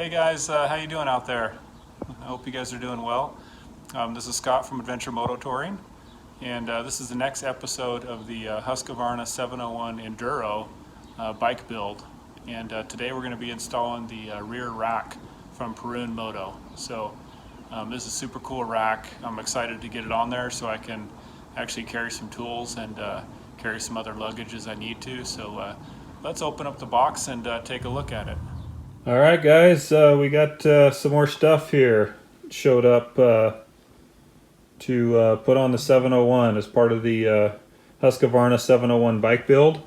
Hey guys, how you doing out there? I hope you guys are doing well. This is Scott from Adventure Moto Touring, and this is the next episode of the Husqvarna 701 Enduro bike build. And today we're going to be installing the rear rack from Perun Moto. So this is a super cool rack. I'm excited to get it on there so I can actually carry some tools and carry some other luggage as I need to. So let's open up the box and take a look at it. All right, guys, we got some more stuff here. Showed up to put on the 701 as part of the Husqvarna 701 bike build.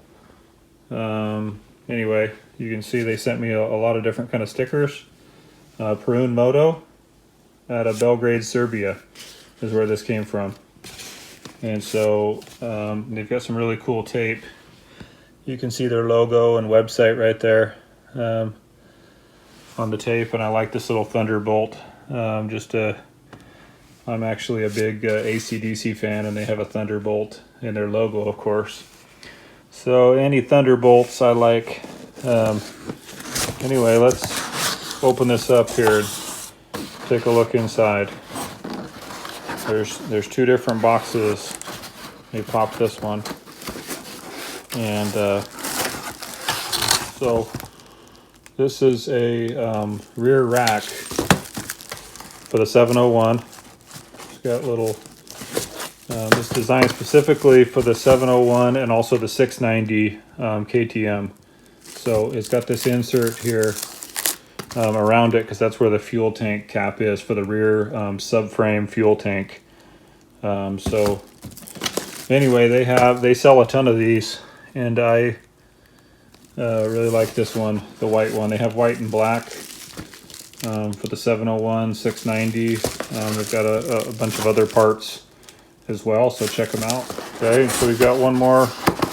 Anyway, you can see they sent me a lot of different kind of stickers. Perun Moto out of Belgrade, Serbia is where this came from. And so they've got some really cool tape. You can see their logo and website right there on the tape, and I like this little Thunderbolt. I'm actually a big AC/DC fan, and they have a Thunderbolt in their logo, of course. So any Thunderbolts I like. Anyway, let's open this up here and take a look inside. There's two different boxes. Let me pop this one. And so this is a rear rack for the 701. It's got little, this designed specifically for the 701 and also the 690 KTM. So it's got this insert here around it because that's where the fuel tank cap is for the rear subframe fuel tank. So anyway, they sell a ton of these, and I really like this one, the white one. They have white and black for the 701, 690. They've got a bunch of other parts as well, so check them out. Okay, so we've got one more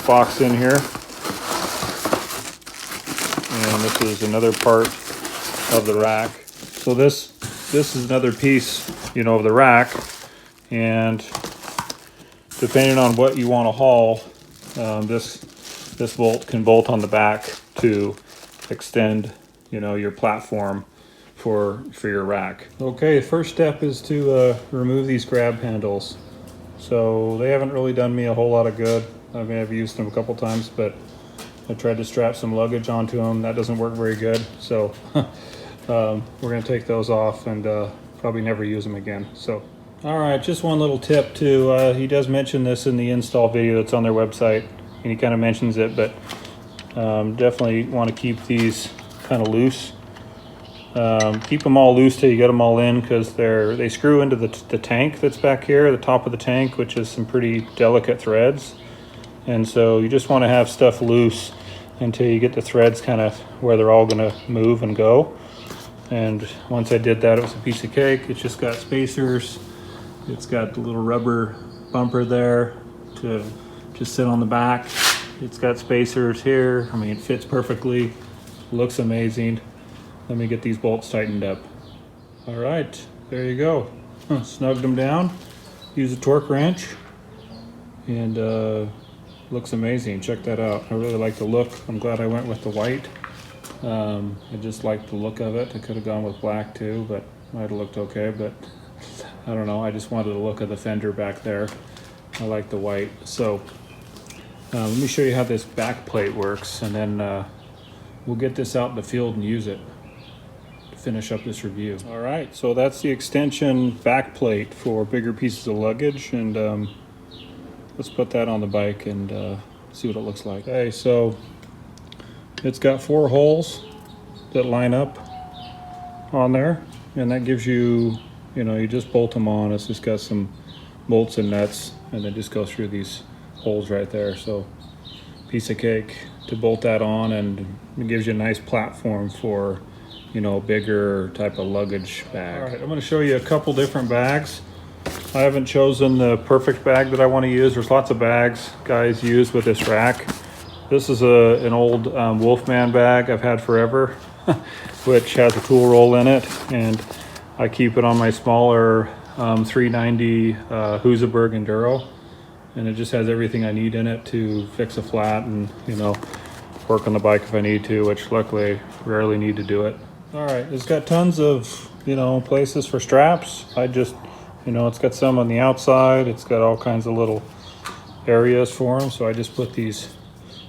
box in here. And this is another part of the rack. So this is another piece, of the rack. And depending on what you want to haul, this bolt can bolt on the back to extend, your platform for your rack. Okay, first step is to remove these grab handles. So they haven't really done me a whole lot of good. I mean, I've used them a couple times, but I tried to strap some luggage onto them. That doesn't work very good. So we're going to take those off and probably never use them again. So, all right, just one little tip too. He does mention this in the install video that's on their website, and he kind of mentions it, but definitely want to keep these kind of loose. Keep them all loose till you get them all in, because they screw into the tank that's back here, the top of the tank, which is some pretty delicate threads. And so you just want to have stuff loose until you get the threads kind of where they're all going to move and go. And once I did that, it was a piece of cake. It's just got spacers. It's got the little rubber bumper there to just sit on the back. It's got spacers here. I mean, it fits perfectly. Looks amazing. Let me get these bolts tightened up. All right, there you go. Snugged them down. Use a torque wrench, and looks amazing. Check that out. I really like the look. I'm glad I went with the white. I just like the look of it. I could have gone with black too, but might have looked okay. But I don't know. I just wanted the look of the fender back there. I like the white. So let me show you how this back plate works, and then we'll get this out in the field and use it to finish up this review. All right, so that's the extension back plate for bigger pieces of luggage, and let's put that on the bike and see what it looks like. Okay, so it's got 4 holes that line up on there, and that gives you, you just bolt them on. It's just got some bolts and nuts, and then just go through these holes right there. So piece of cake to bolt that on, and it gives you a nice platform for, a bigger type of luggage bag. All right, I'm going to show you a couple different bags. I haven't chosen the perfect bag that I want to use. There's lots of bags guys use with this rack. This is an old Wolfman bag I've had forever, which has a tool roll in it, and I keep it on my smaller 390 Husaberg Enduro, and it just has everything I need in it to fix a flat and work on the bike if I need to, which luckily rarely need to do it. All right, it's got tons of, places for straps. I just, it's got some on the outside. It's got all kinds of little areas for them. So I just put these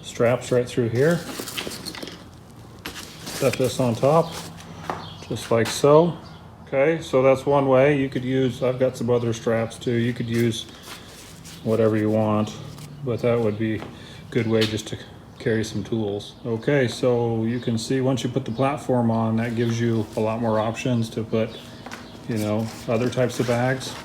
straps right through here. Set this on top, just like so. Okay, so that's one way. You could use, I've got some other straps too. You could use whatever you want, but that would be a good way just to carry some tools. Okay, so you can see once you put the platform on, that gives you a lot more options to put, other types of bags,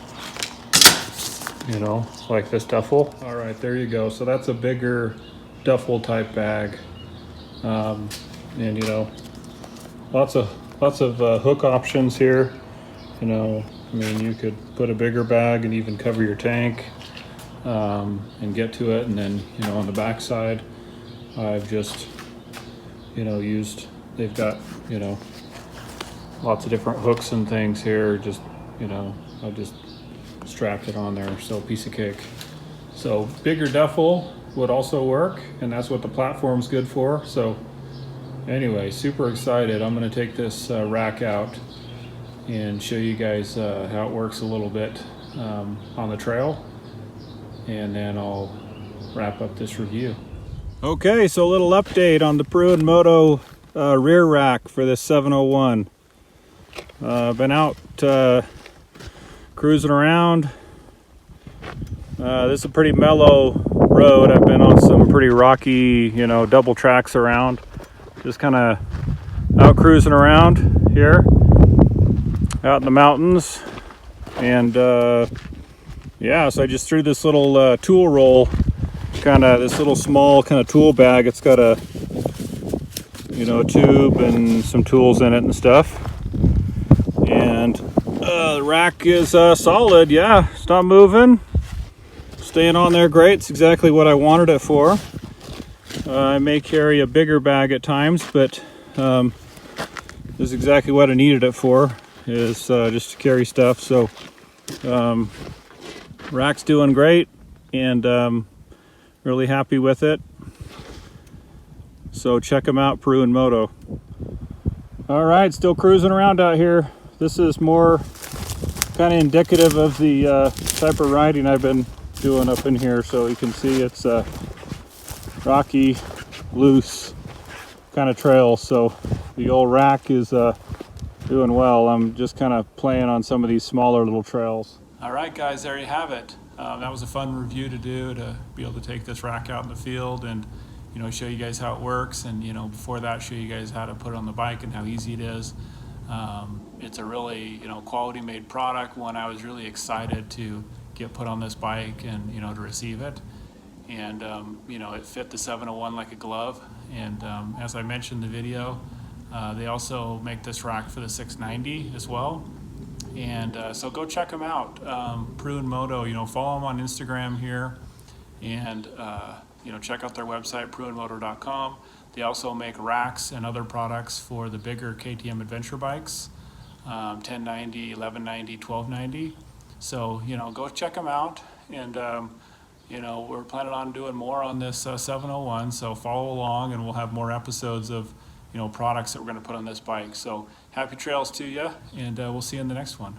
like this duffel. All right, there you go. So that's a bigger duffel type bag. And lots of hook options here. You could put a bigger bag and even cover your tank, and get to it. And then, on the back side, I've just, used, they've got, lots of different hooks and things here. Just, I just strapped it on there. So piece of cake. So bigger duffel would also work, and that's what the platform's good for. So anyway, super excited. I'm going to take this rack out and show you guys how it works a little bit on the trail, and then I'll wrap up this review. Okay, so a little update on the Perun Moto rear rack for this 701. Been out cruising around. This is a pretty mellow road. I've been on some pretty rocky, double tracks around. Just kind of out cruising around here, out in the mountains. And yeah, so I just threw this little tool roll, this little small kind of tool bag. It's got a, a tube and some tools in it and stuff. And the rack is solid. Yeah, it's not moving. Staying on there great. It's exactly what I wanted it for. I may carry a bigger bag at times, but this is exactly what I needed it for, is just to carry stuff. So rack's doing great, and really happy with it. So check them out, Perun Moto. All right, still cruising around out here. This is more kind of indicative of the type of riding I've been doing up in here. So you can see it's rocky, loose kind of trail. So the old rack is doing well. I'm just kind of playing on some of these smaller little trails. All right, guys, there you have it. That was a fun review to do, to be able to take this rack out in the field and show you guys how it works, and before that, show you guys how to put it on the bike and how easy it is. It's a really quality made product, one I was really excited to get put on this bike and to receive it. And it fit the 701 like a glove. And as I mentioned in the video, they also make this rack for the 690 as well. And so go check them out, Perun Moto. Follow them on Instagram here, and check out their website, perunmoto.com. They also make racks and other products for the bigger KTM adventure bikes, 1090, 1190, 1290. So go check them out. And we're planning on doing more on this 701, so follow along, and we'll have more episodes of products that we're going to put on this bike. So happy trails to you, and we'll see you in the next one.